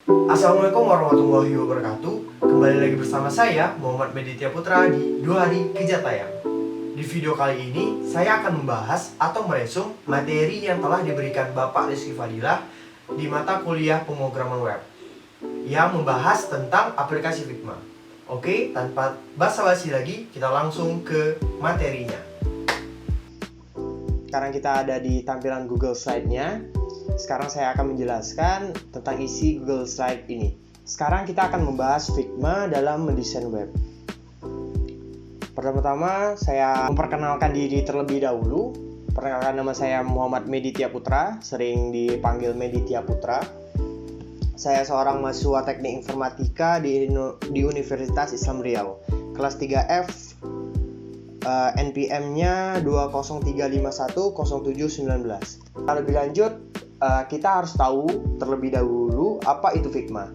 Assalamualaikum warahmatullahi wabarakatuh. Kembali lagi bersama saya Muhammad Meditya Putra di 2 hari kerja tayang. Di video kali ini saya akan membahas atau meresum materi yang telah diberikan Bapak Rizky Fadilah di mata kuliah pemrograman web yang membahas tentang aplikasi Figma. Oke, tanpa basa-basi lagi, kita langsung ke materinya. Sekarang kita ada di tampilan Google Slide-nya. Sekarang saya akan menjelaskan tentang isi Google Slide ini. Sekarang kita akan membahas Figma dalam mendesain web. Pertama-tama saya memperkenalkan diri terlebih dahulu. Perkenalkan, nama saya Muhammad Meditya Putra, sering dipanggil Meditya Putra. Saya seorang mahasiswa teknik informatika di Universitas Islam Riau, kelas 3F, NPM-nya 203510719. Lebih lanjut, kita harus tahu terlebih dahulu apa itu Figma.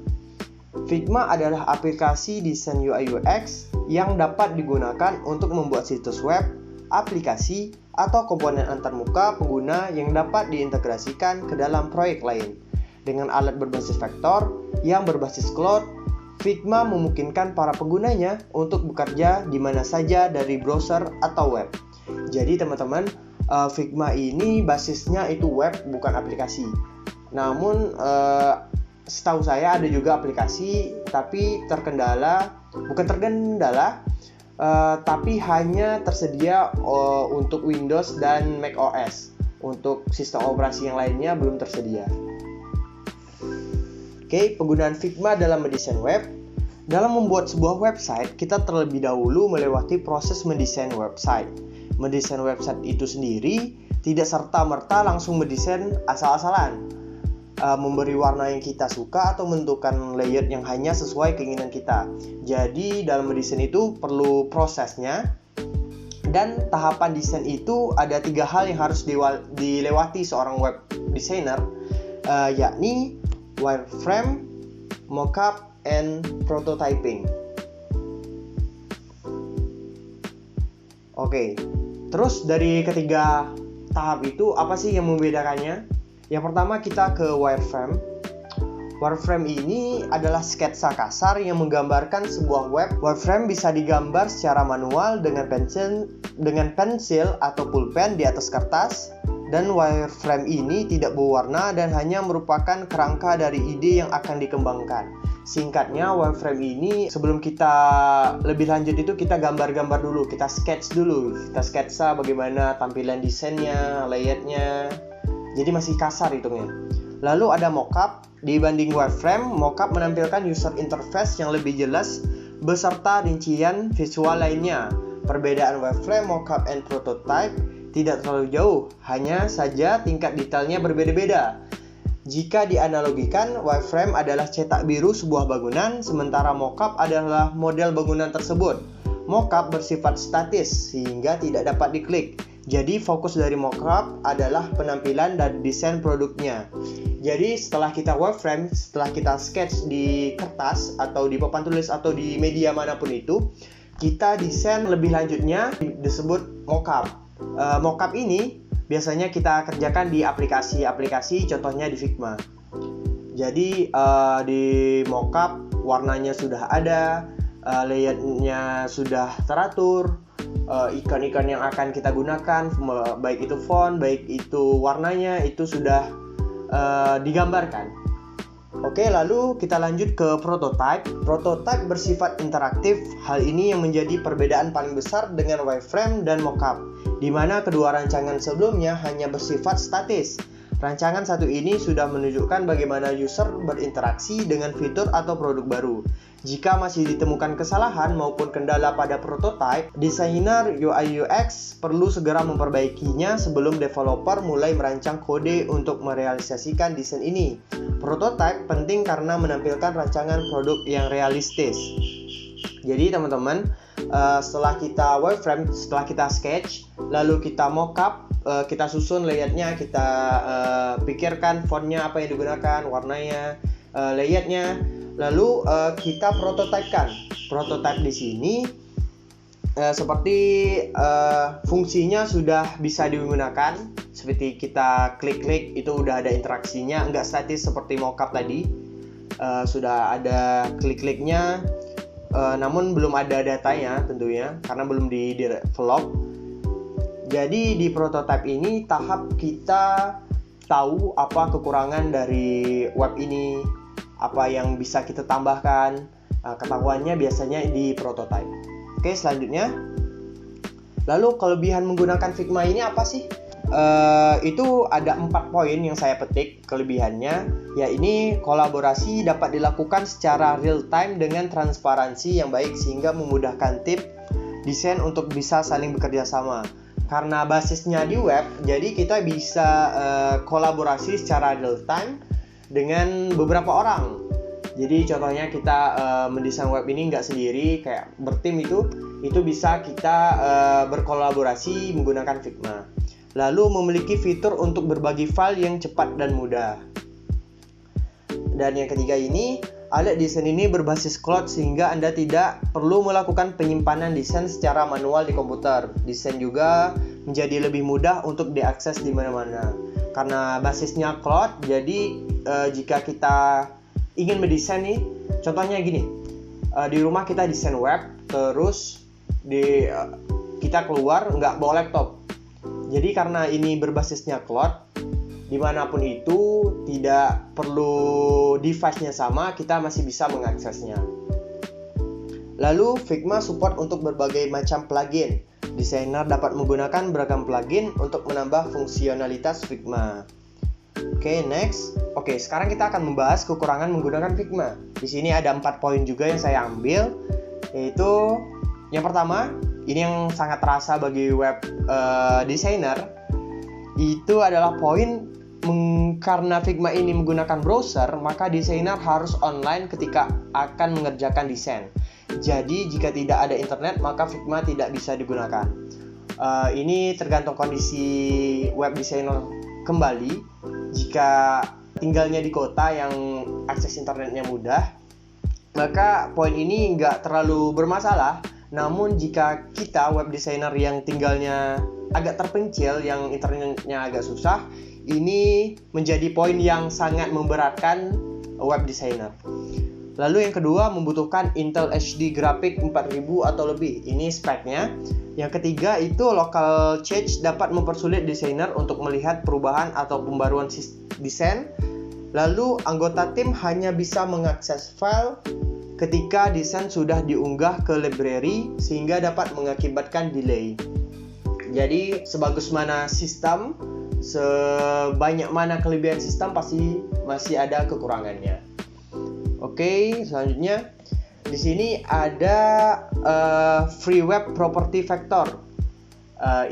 Figma adalah aplikasi desain UI UX yang dapat digunakan untuk membuat situs web, aplikasi, atau komponen antarmuka pengguna yang dapat diintegrasikan ke dalam proyek lain. Dengan alat berbasis vektor yang berbasis cloud, Figma memungkinkan para penggunanya untuk bekerja di mana saja dari browser atau web. Jadi teman-teman, Figma ini basisnya itu web, bukan aplikasi. Namun setahu saya ada juga aplikasi, tapi tapi hanya tersedia untuk Windows dan Mac OS. Untuk sistem operasi yang lainnya belum tersedia. Oke, penggunaan Figma dalam mendesain web. Dalam membuat sebuah website, kita terlebih dahulu melewati proses mendesain website. Mendesain website itu sendiri tidak serta-merta langsung mendesain asal-asalan, memberi warna yang kita suka atau menentukan layout yang hanya sesuai keinginan kita. Jadi dalam mendesain itu perlu prosesnya, dan tahapan desain itu ada 3 hal yang harus dilewati seorang web designer, yakni wireframe, mockup, and prototyping. Oke, terus dari ketiga tahap itu apa sih yang membedakannya? Yang pertama kita ke wireframe. Wireframe ini adalah sketsa kasar yang menggambarkan sebuah web. Wireframe bisa digambar secara manual dengan pensil atau pulpen di atas kertas. Dan wireframe ini tidak berwarna dan hanya merupakan kerangka dari ide yang akan dikembangkan. Singkatnya, wireframe ini sebelum kita lebih lanjut itu kita gambar-gambar dulu, kita sketch dulu, kita sketsa bagaimana tampilan desainnya, layoutnya. Jadi masih kasar hitungnya. Lalu ada mockup. Dibanding wireframe, mockup menampilkan user interface yang lebih jelas beserta rincian visual lainnya. Perbedaan wireframe, mockup, and prototype tidak terlalu jauh, hanya saja tingkat detailnya berbeda-beda. Jika dianalogikan, wireframe adalah cetak biru sebuah bangunan, sementara mockup adalah model bangunan tersebut. Mockup bersifat statis, sehingga tidak dapat diklik. Jadi fokus dari mockup adalah penampilan dan desain produknya. Jadi setelah kita wireframe, setelah kita sketch di kertas atau di papan tulis atau di media manapun itu, kita desain lebih lanjutnya disebut mockup. Mockup ini biasanya kita kerjakan di aplikasi-aplikasi, contohnya di Figma. Jadi di mockup warnanya sudah ada, layoutnya sudah teratur, ikon-ikon yang akan kita gunakan, baik itu font, baik itu warnanya, itu sudah digambarkan. Oke, lalu kita lanjut ke prototype. Prototype bersifat interaktif. Hal ini yang menjadi perbedaan paling besar dengan wireframe dan mockup, di mana kedua rancangan sebelumnya hanya bersifat statis. Rancangan satu ini sudah menunjukkan bagaimana user berinteraksi dengan fitur atau produk baru. Jika masih ditemukan kesalahan maupun kendala pada prototype, desainer UI UX perlu segera memperbaikinya sebelum developer mulai merancang kode untuk merealisasikan desain ini. Prototype penting karena menampilkan rancangan produk yang realistis. Jadi teman-teman, setelah kita wireframe, setelah kita sketch, lalu kita mockup, kita susun layoutnya, kita pikirkan fontnya apa yang digunakan, warnanya, layoutnya, lalu kita prototypekan. Prototype di sini seperti fungsinya sudah bisa digunakan, seperti kita klik-klik itu udah ada interaksinya, nggak statis seperti mockup tadi. sudah ada klik-kliknya, namun belum ada datanya tentunya karena belum di develop. Jadi di prototype ini tahap kita tahu apa kekurangan dari web ini, apa yang bisa kita tambahkan. Ketahuannya biasanya di prototype. Oke, selanjutnya, lalu kelebihan menggunakan Figma ini apa sih? Itu ada 4 poin yang saya petik kelebihannya. Ya, ini kolaborasi dapat dilakukan secara real time dengan transparansi yang baik sehingga memudahkan tim desain untuk bisa saling bekerja sama. Karena basisnya di web, jadi kita bisa kolaborasi secara real time dengan beberapa orang. Jadi contohnya kita mendesain web ini nggak sendiri, kayak bertim itu bisa kita berkolaborasi menggunakan Figma. Lalu memiliki fitur untuk berbagi file yang cepat dan mudah. Dan yang ketiga ini, alat desain ini berbasis cloud sehingga Anda tidak perlu melakukan penyimpanan desain secara manual di komputer. Desain juga menjadi lebih mudah untuk diakses di mana-mana. Karena basisnya cloud, jadi jika kita ingin mendesain nih, contohnya gini, di rumah kita desain web, terus kita keluar nggak bawa laptop. Jadi karena ini berbasisnya cloud, dimanapun itu tidak perlu device-nya sama, kita masih bisa mengaksesnya. Lalu Figma support untuk berbagai macam plugin. Desainer dapat menggunakan beragam plugin untuk menambah fungsionalitas Figma. Oke, next. Oke, sekarang kita akan membahas kekurangan menggunakan Figma. Di sini ada 4 poin juga yang saya ambil, yaitu yang pertama, ini yang sangat terasa bagi web designer, itu adalah poin karena Figma ini menggunakan browser, maka desainer harus online ketika akan mengerjakan desain. Jadi jika tidak ada internet, maka Figma tidak bisa digunakan. Ini tergantung kondisi web designer kembali. Jika tinggalnya di kota yang akses internetnya mudah, maka poin ini nggak terlalu bermasalah. Namun jika kita web designer yang tinggalnya agak terpencil, yang internetnya agak susah, ini menjadi poin yang sangat memberatkan web designer. Lalu yang kedua, membutuhkan Intel HD grafik 4000 atau lebih. Ini speknya. Yang ketiga itu local change dapat mempersulit desainer untuk melihat perubahan atau pembaruan desain. Lalu anggota tim hanya bisa mengakses file ketika desain sudah diunggah ke library sehingga dapat mengakibatkan delay. Jadi sebagus mana sistem, sebanyak mana kelebihan sistem, pasti masih ada kekurangannya. Oke, selanjutnya di sini ada free web property vector.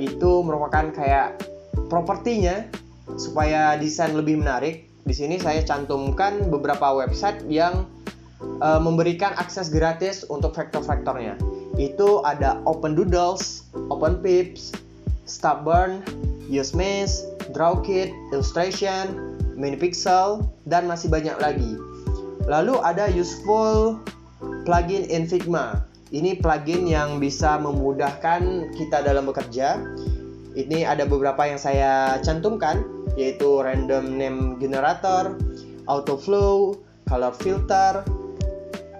Itu merupakan kayak propertinya supaya desain lebih menarik. Di sini saya cantumkan beberapa website yang memberikan akses gratis untuk vektor-vektornya. Itu ada OpenDoodles, OpenPips, Stubborn, Usemesh, Drawkit, Illustration, Minipixel, dan masih banyak lagi. Lalu ada useful plugin in Figma. Ini plugin yang bisa memudahkan kita dalam bekerja. Ini ada beberapa yang saya cantumkan, yaitu Random Name Generator, Autoflow, Color Filter,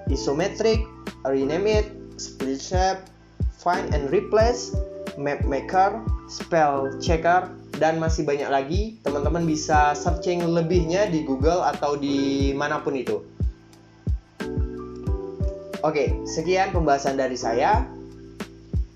Isometric, Rename It, Split Shape, Find and Replace, Map Maker, Spell Checker, dan masih banyak lagi. Teman-teman bisa searching lebihnya di Google atau di manapun itu. Oke, sekian pembahasan dari saya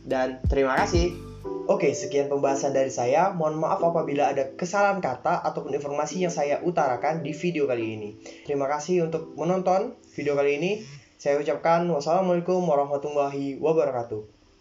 dan terima kasih. Oke, sekian pembahasan dari saya. Mohon maaf apabila ada kesalahan kata ataupun informasi yang saya utarakan di video kali ini. Terima kasih untuk menonton video kali ini. Saya ucapkan wassalamualaikum warahmatullahi wabarakatuh.